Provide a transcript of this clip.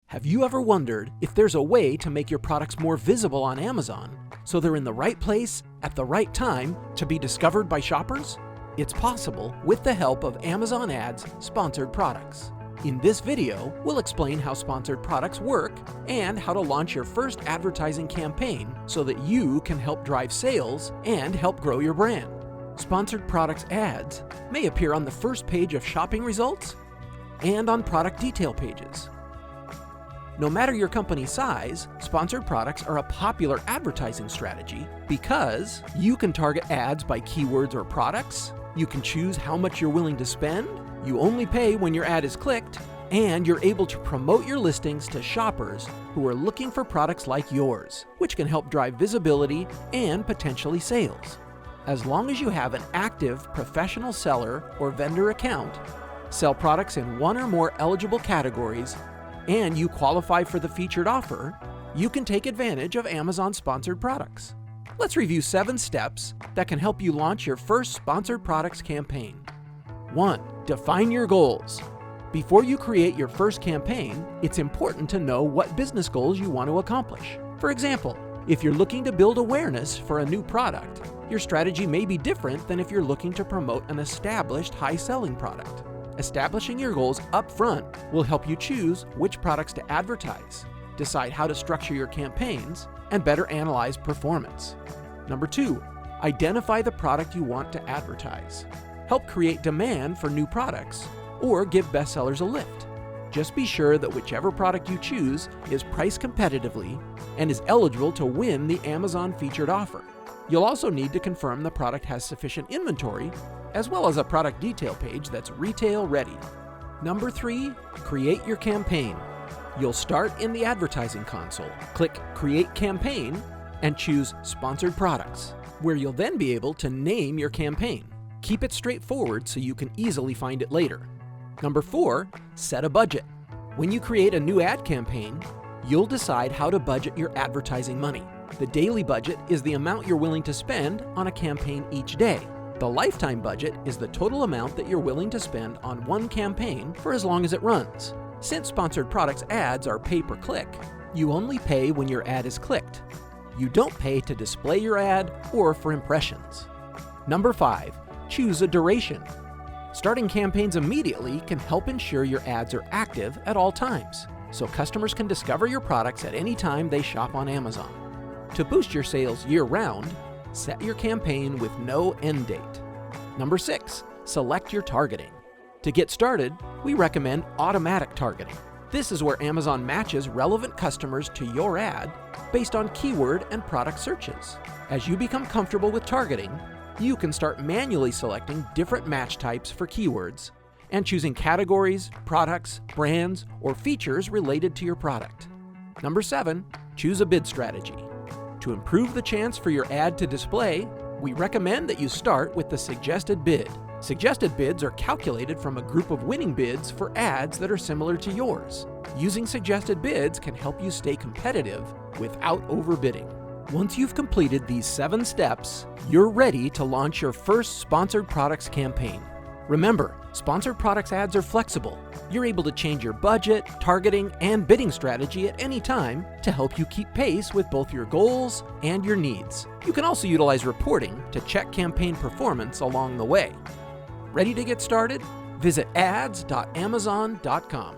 Have you ever wondered if there's a way to make your products more visible on Amazon so they're in the right place at the right time to be discovered by shoppers? It's possible with the help of Amazon Ads Sponsored Products. In this video, we'll explain how sponsored products work and how to launch your first advertising campaign so that you can help drive sales and help grow your brand. Sponsored products ads may appear on the first page of shopping results and on product detail pages. No matter your company's size, sponsored products are a popular advertising strategy because you can target ads by keywords or products, you can choose how much you're willing to spend, you only pay when your ad is clicked, and you're able to promote your listings to shoppers who are looking for products like yours, which can help drive visibility and potentially sales. As long as you have an active professional seller or vendor account, sell products in one or more eligible categories, and you qualify for the featured offer, you can take advantage of Amazon sponsored products. Let's review 7 steps that can help you launch your first sponsored products campaign. 1. Define your goals. Before you create your first campaign, it's important to know what business goals you want to accomplish. For example, if you're looking to build awareness for a new product, your strategy may be different than if you're looking to promote an established high-selling product. Establishing your goals up front will help you choose which products to advertise, decide how to structure your campaigns, and better analyze performance. Number 2, identify the product you want to advertise. Help create demand for new products or give bestsellers a lift. Just be sure that whichever product you choose is priced competitively and is eligible to win the Amazon featured offer. You'll also need to confirm the product has sufficient inventory, as well as a product detail page that's retail ready. Number 3, create your campaign. You'll start in the advertising console, click Create Campaign, and choose Sponsored Products, where you'll then be able to name your campaign. Keep it straightforward so you can easily find it later. Number 4, set a budget. When you create a new ad campaign, you'll decide how to budget your advertising money. The daily budget is the amount you're willing to spend on a campaign each day. The lifetime budget is the total amount that you're willing to spend on one campaign for as long as it runs. Since sponsored products ads are pay-per-click, you only pay when your ad is clicked. You don't pay to display your ad or for impressions. Number 5, choose a duration. Starting campaigns immediately can help ensure your ads are active at all times, so customers can discover your products at any time they shop on Amazon. To boost your sales year-round, set your campaign with no end date. Number 6, select your targeting. To get started, we recommend automatic targeting. This is where Amazon matches relevant customers to your ad based on keyword and product searches. As you become comfortable with targeting, you can start manually selecting different match types for keywords and choosing categories, products, brands, or features related to your product. Number 7, choose a bid strategy. To improve the chance for your ad to display, we recommend that you start with the suggested bid. Suggested bids are calculated from a group of winning bids for ads that are similar to yours. Using suggested bids can help you stay competitive without overbidding. Once you've completed these 7 steps, you're ready to launch your first sponsored products campaign. Remember, sponsored products ads are flexible. You're able to change your budget, targeting, and bidding strategy at any time to help you keep pace with both your goals and your needs. You can also utilize reporting to check campaign performance along the way. Ready to get started? Visit ads.amazon.com.